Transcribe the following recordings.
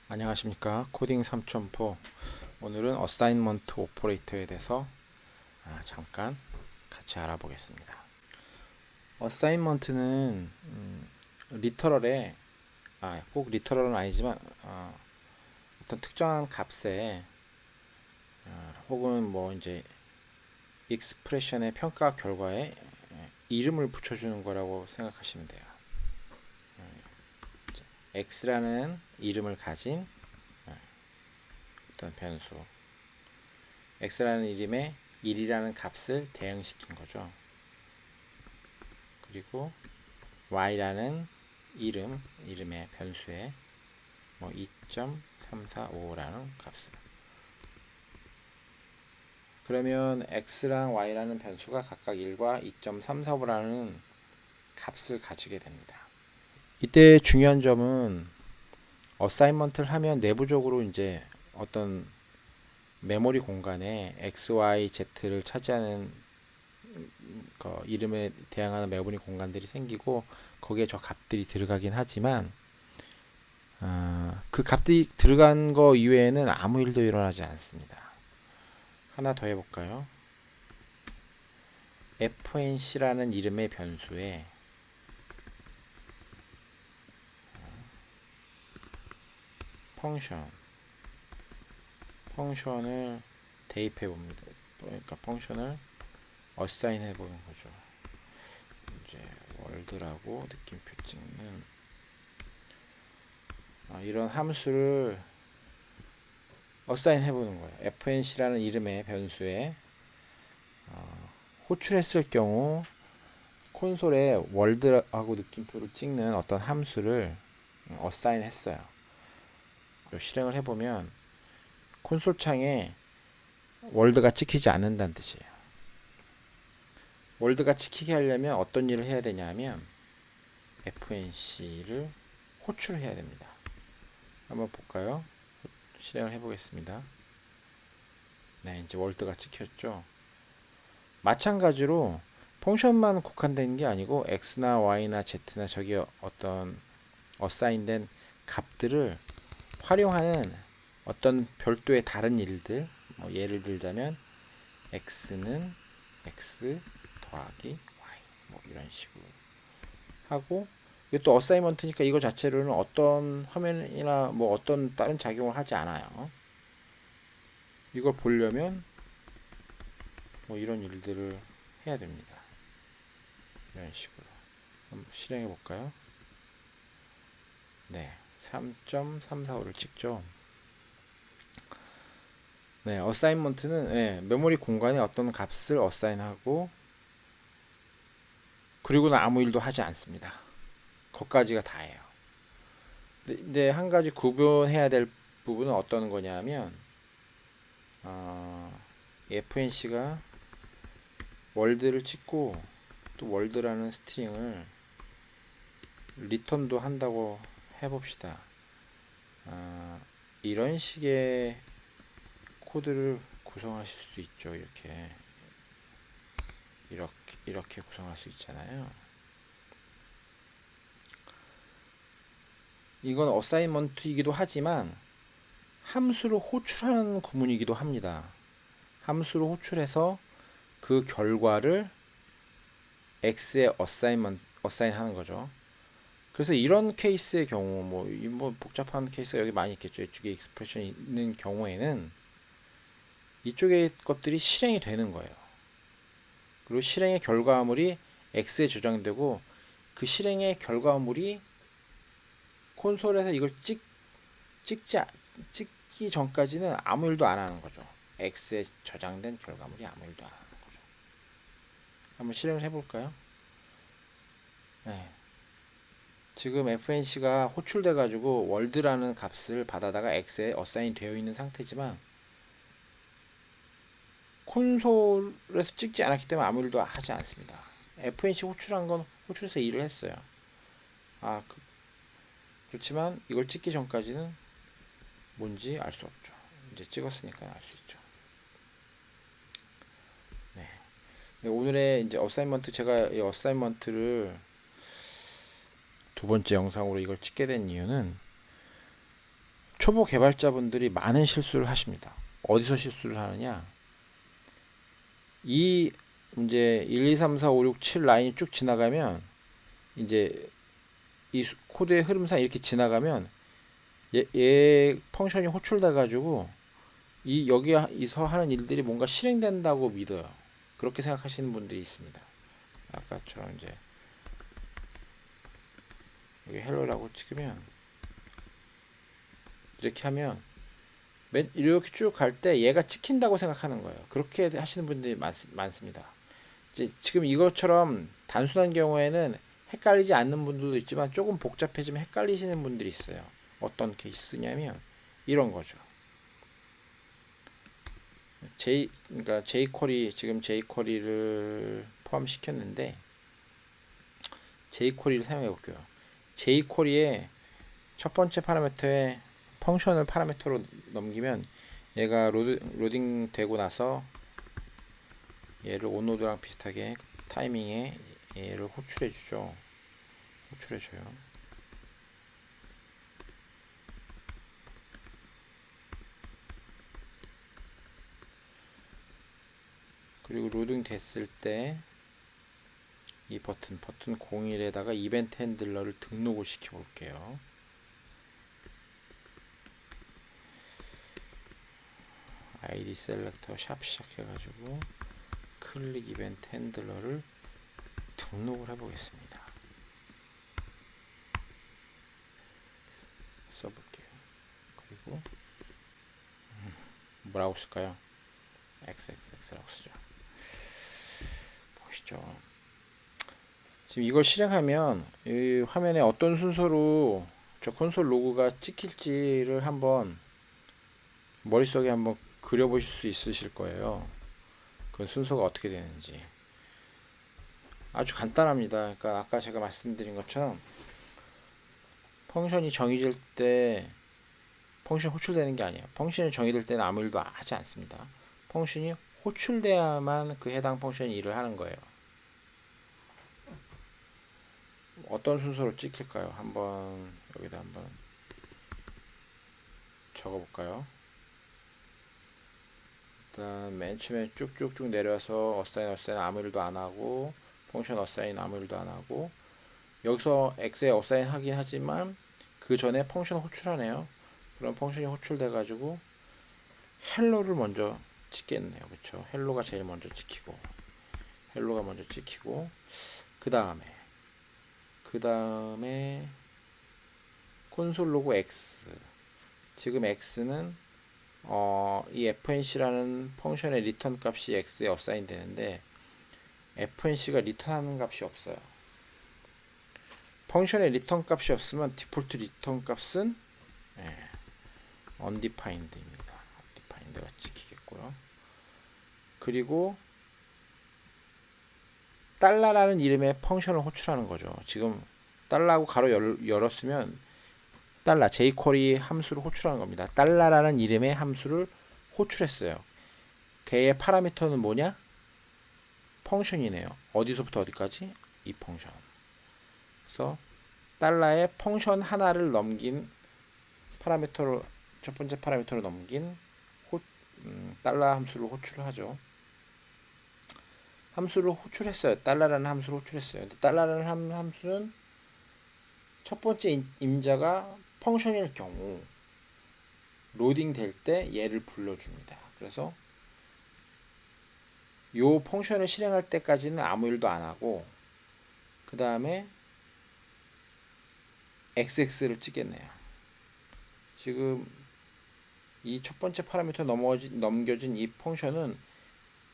안녕하십니까. 코딩 삼촌포. 오늘은 어사인먼트 오퍼레이터에 대해서 잠깐 같이 알아보겠습니다. 어사인먼트는 리터럴에 꼭 리터럴은 아니지만 어떤 특정한 값에 혹은 뭐 이제 익스프레션의 평가 결과에 이름을 붙여주는 거라고 생각하시면 돼요. x라는 이름을 가진 어떤 변수, x라는 이름에 1이라는 값을 대응시킨 거죠. 그리고 y라는 이름의 변수에 뭐 2.345라는 값을. 그러면 x랑 y라는 변수가 각각 1과 2.345라는 값을 가지게 됩니다. 이때 중요한 점은 어사인먼트를 하면 내부적으로 이제 어떤 메모리 공간에 x, y, z를 차지하는 이름에 대항하는 메모리 공간들이 생기고 거기에 저 값들이 들어가긴 하지만 그 값들이 들어간 거 이외에는 아무 일도 일어나지 않습니다. 하나 더 해볼까요? fnc라는 이름의 변수에 펑션을 대입해 봅니다. 그러니까 펑션을 어사인 해보는 거죠. 이제 월드라고 느낌표 찍는 이런 함수를 어사인 해보는 거예요. fnc라는 이름의 변수에 호출했을 경우 콘솔에 월드하고 느낌표를 찍는 어떤 함수를 어사인 했어요. 실행을 해보면 콘솔 창에 월드가 찍히지 않는다는 뜻이에요. 월드가 찍히게 하려면 어떤 일을 해야 되냐면 fnc를 호출해야 됩니다. 한번 볼까요? 실행을 해보겠습니다. 네, 이제 월드가 찍혔죠. 마찬가지로 펑션만 국한된 게 아니고 x나 y나 z나 저기 어떤 어사인된 값들을 활용하는 어떤 별도의 다른 일들, 뭐 예를 들자면 x는 x 더하기 y 뭐 이런 식으로 하고, 이것도 어사이먼트니까 이거 자체로는 어떤 화면이나 뭐 어떤 다른 작용을 하지 않아요. 이걸 보려면 뭐 이런 일들을 해야 됩니다. 이런 식으로 한번 실행해 볼까요? 네, 3.345를 찍죠. 네, 어사인먼트는 메모리 공간에 어떤 값을 어사인하고 그리고는 아무 일도 하지 않습니다. 거기까지가 다예요. 근데 한 가지 구분해야 될 부분은 어떤 거냐면 FNC가 월드를 찍고 또 월드라는 스트링을 리턴도 한다고 해봅시다. 이런 식의 코드를 구성하실 수 있죠. 이렇게 구성할 수 있잖아요. 이건 어사인먼트이기도 하지만 함수를 호출하는 구문이기도 합니다. 함수를 호출해서 그 결과를 x에 어사인하는 거죠. 그래서 이런 케이스의 경우 뭐 복잡한 케이스가 여기 많이 있겠죠. 이쪽에 익스프레션이 있는 경우에는 이쪽의 것들이 실행이 되는 거예요. 그리고 실행의 결과물이 x에 저장되고 그 실행의 결과물이 콘솔에서 이걸 찍기 전까지는 아무 일도 안 하는 거죠. x에 저장된 결과물이 아무 일도 안 하는 거죠. 한번 실행을 해볼까요? 네. 지금 fnc가 호출돼 가지고 월드라는 값을 받아다가 x에 어사인이 되어 있는 상태지만 콘솔에서 찍지 않았기 때문에 아무 일도 하지 않습니다. fnc 호출한 건 호출해서 일을 했어요. 그렇지만 이걸 찍기 전까지는 뭔지 알 수 없죠. 이제 찍었으니까 알 수 있죠. 네. 오늘의 이제 어사인먼트, 제가 이 어사인먼트를 두 번째 영상으로 이걸 찍게 된 이유는 초보 개발자분들이 많은 실수를 하십니다. 어디서 실수를 하느냐? 이 이제 1, 2, 3, 4, 5, 6, 7 라인이 쭉 지나가면 이제 이 코드의 흐름상 이렇게 지나가면 얘 펑션이 호출돼 가지고 이 여기서 하는 일들이 뭔가 실행된다고 믿어요. 그렇게 생각하시는 분들이 있습니다. 아까처럼 이제 여기 헬로라고 찍으면 이렇게 하면 이렇게 쭉 갈 때 얘가 찍힌다고 생각하는 거예요. 그렇게 하시는 분들이 많습니다. 이제 지금 이것처럼 단순한 경우에는 헷갈리지 않는 분들도 있지만 조금 복잡해지면 헷갈리시는 분들이 있어요. 어떤 케이스냐면 이런 거죠. 그러니까 jQuery 지금 jQuery를 포함시켰는데 jQuery를 사용해 볼게요. jQuery의 첫 번째 파라미터에 펑션을 파라미터로 넘기면 얘가 로딩 되고 나서 얘를 온노드랑 비슷하게 타이밍에 얘를 호출해 주죠. 호출해 줘요. 그리고 로딩 됐을 때 이 버튼 01에다가 이벤트 핸들러를 등록을 시켜 볼게요. id 셀렉터 샵 시작해가지고 클릭 이벤트 핸들러를 등록을 해보겠습니다. 써볼게요. 그리고 뭐라고 쓸까요? xxx라고 쓰죠. 보시죠. 지금 이걸 실행하면 이 화면에 어떤 순서로 저 콘솔 로그가 찍힐지를 한번 머릿속에 한번 그려보실 수 있으실 거예요. 그 순서가 어떻게 되는지. 아주 간단합니다. 그러니까 아까 제가 말씀드린 것처럼 펑션이 정의될 때 펑션 호출되는 게 아니에요. 펑션이 정의될 때는 아무 일도 하지 않습니다. 펑션이 호출돼야만 그 해당 펑션이 일을 하는 거예요. 어떤 순서로 찍힐까요? 한번 여기다 한번 적어볼까요? 일단 맨 처음에 쭉쭉쭉 내려서 어사인 아무 일도 안 하고 펑션 어사인 아무 일도 안 하고 여기서 x에 어사인 하긴 하지만 그 전에 펑션 호출하네요. 그럼 펑션이 호출돼 가지고 헬로를 먼저 찍겠네요. 그쵸? 헬로가 제일 먼저 찍히고 그 다음에 콘솔 로그 x 지금 x는 이 fnc라는 펑션의 리턴 값이 x에 어사인 되는데 fnc가 리턴하는 값이 없어요. 펑션의 리턴 값이 없으면 디폴트 리턴 값은 undefined입니다. undefined가 찍히겠고요. 그리고 달러라는 이름의 펑션을 호출하는 거죠. 지금 달러하고 가로 열었으면 달러 jQuery 함수를 호출하는 겁니다. 달러라는 이름의 함수를 호출했어요. 걔의 파라미터는 뭐냐? 펑션이네요. 어디서부터 어디까지? 이 펑션. 그래서 달러의 펑션 하나를 넘긴 파라미터로 첫 번째 파라미터로 넘긴 달러 함수를 호출을 하죠. 함수를 호출했어요. 달러라는 함수를 호출했어요. 근데 달러라는 함수는 첫 번째 임자가 펑션일 경우 로딩 될 때 얘를 불러줍니다. 그래서 요 펑션을 실행할 때까지는 아무 일도 안 하고 그 다음에 xx를 찍겠네요. 지금 이 첫 번째 파라미터 넘겨진 이 펑션은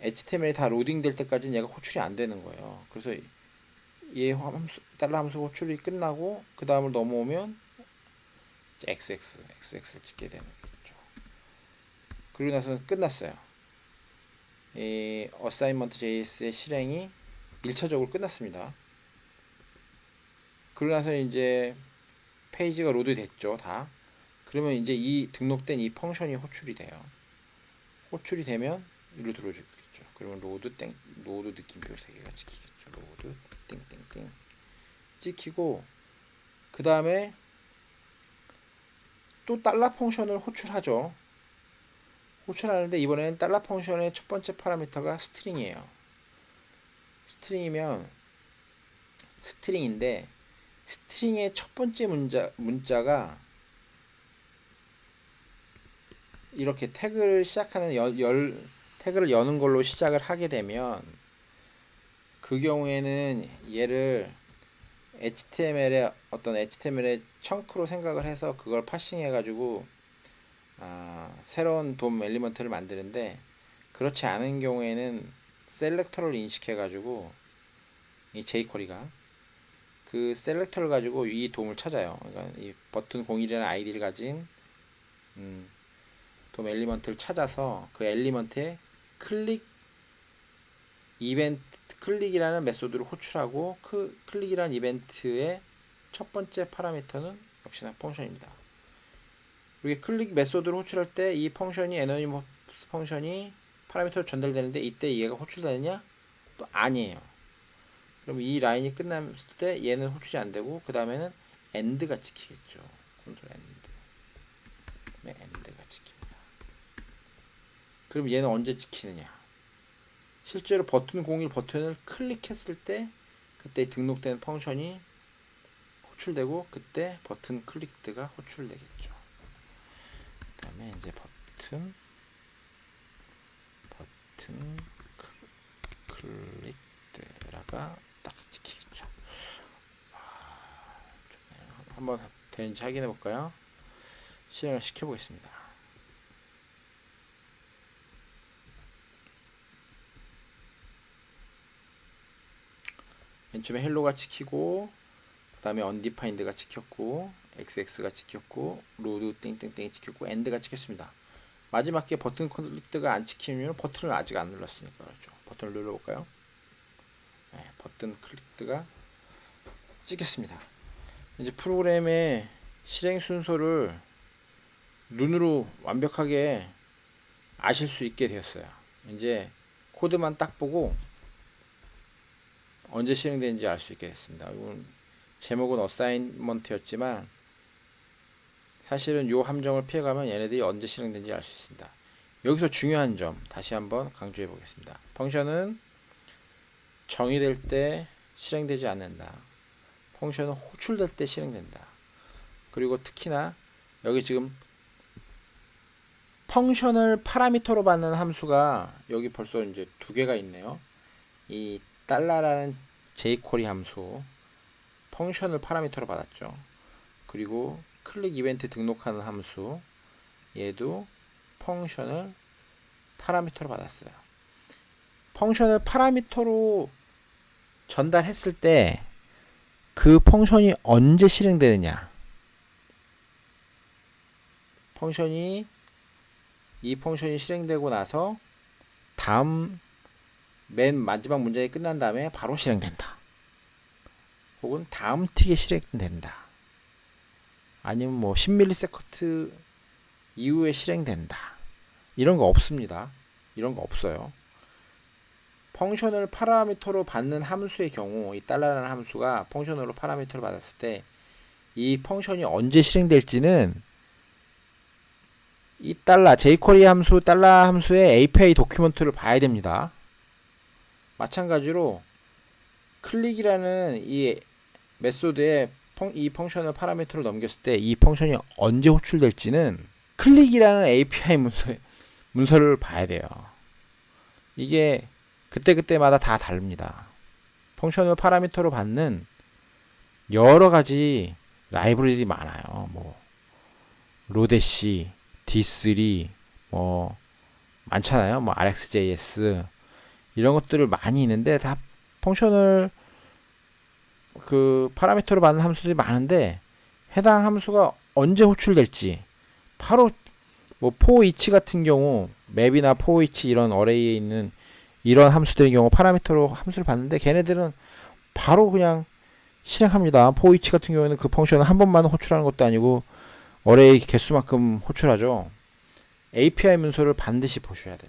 HTML이 다 로딩 될 때까지는 얘가 호출이 안 되는 거예요. 그래서 얘 달러 함수 호출이 끝나고 그 다음을 넘어오면 xx를 찍게 되는 거죠. 그리고 나서는 끝났어요. 이 assignment JS의 실행이 1차적으로 끝났습니다. 그러고 나서 이제 페이지가 로드 됐죠, 다. 그러면 이제 이 등록된 이 펑션이 호출이 돼요. 호출이 되면 이리로 들어오겠죠. 그러면 로드 느낌표 3개가 찍히겠죠. 로드 띵띵띵 찍히고 그 다음에 또 달러 펑션을 호출하죠. 호출하는데 이번에는 달러 펑션의 첫 번째 파라미터가 스트링이에요. 스트링인데 스트링의 첫 번째 문자가 이렇게 태그를 시작하는 태그를 여는 걸로 시작을 하게 되면 그 경우에는 얘를 HTML의 청크로 생각을 해서 그걸 파싱해 가지고 새로운 돔 엘리먼트를 만드는데, 그렇지 않은 경우에는 셀렉터를 인식해 가지고 이 jQuery가 그 셀렉터를 가지고 이 돔을 찾아요. 그러니까 이 버튼 01이라는 아이디를 가진 돔 엘리먼트를 찾아서 그 엘리먼트에 클릭이라는 메소드를 호출하고 그 클릭이라는 이벤트의 첫 번째 파라미터는 역시나 펑션입니다. 이렇게 클릭 메소드를 호출할 때 이 펑션이 애너니머스 펑션이 파라미터로 전달되는데 이때 얘가 호출되느냐? 또 아니에요. 그럼 이 라인이 끝났을 때 얘는 호출이 안 되고 그 다음에는 end가 찍히겠죠. 컨트롤 end. end가 찍힙니다. 그럼 얘는 언제 찍히느냐? 실제로 버튼 01 버튼을 클릭했을 때 그때 등록된 펑션이 호출되고 그때 버튼 클릭드가 호출되겠죠. 그 다음에 이제 버튼 클릭드라가 딱 찍히겠죠. 한번 되는지 확인해 볼까요? 실행을 시켜 보겠습니다. 맨 처음에 헬로가 찍히고 그 다음에 undefined가 찍혔고 xx가 찍혔고 로드 땡땡땡이 찍혔고 end가 찍혔습니다. 마지막에 버튼 클릭드가 안 찍히면 버튼을 아직 안 눌렀으니까 그렇죠. 버튼을 눌러볼까요? 네, 버튼 클릭드가 찍혔습니다. 이제 프로그램의 실행 순서를 눈으로 완벽하게 아실 수 있게 되었어요. 이제 코드만 딱 보고 언제 실행되는지 알 수 있게 됐습니다. 이건 제목은 어사인먼트였지만 사실은 요 함정을 피해가면 얘네들이 언제 실행되는지 알 수 있습니다. 여기서 중요한 점 다시 한번 강조해 보겠습니다. 펑션은 정의될 때 실행되지 않는다. 펑션은 호출될 때 실행된다. 그리고 특히나 여기 지금 펑션을 파라미터로 받는 함수가 여기 벌써 이제 두 개가 있네요. 이 달러라는 jQuery 함수 펑션을 파라미터로 받았죠. 그리고 클릭 이벤트 등록하는 함수 얘도 펑션을 파라미터로 받았어요. 펑션을 파라미터로 전달했을 때 그 펑션이 언제 실행되느냐, 이 펑션이 실행되고 나서 다음 맨 마지막 문장이 끝난 다음에 바로 실행된다. 혹은 다음 틱에 실행된다. 아니면 뭐 10ms 이후에 실행된다. 이런 거 없습니다. 이런 거 없어요. 펑션을 파라미터로 받는 함수의 경우 이 달러라는 함수가 펑션으로 파라미터를 받았을 때 이 펑션이 언제 실행될지는 이 jQuery 함수 달러 함수의 API 도큐먼트를 봐야 됩니다. 마찬가지로 클릭이라는 이 메소드에 이 펑션을 파라미터로 넘겼을 때 이 펑션이 언제 호출될지는 클릭이라는 API 문서를 봐야 돼요. 이게 그때그때마다 다 다릅니다. 펑션을 파라미터로 받는 여러 가지 라이브러리들이 많아요. 뭐 로데시, D3, 뭐 많잖아요. 뭐 RxJS 이런 것들을 많이 있는데 다 펑션을 그 파라미터로 받는 함수들이 많은데 해당 함수가 언제 호출될지 바로 뭐 for 같은 경우 맵이나 for 이런 어레이에 있는 이런 함수들의 경우 파라미터로 함수를 받는데 걔네들은 바로 그냥 실행합니다. for 같은 경우에는 그 펑션을 한 번만 호출하는 것도 아니고 어레이 개수만큼 호출하죠. API 문서를 반드시 보셔야 돼요.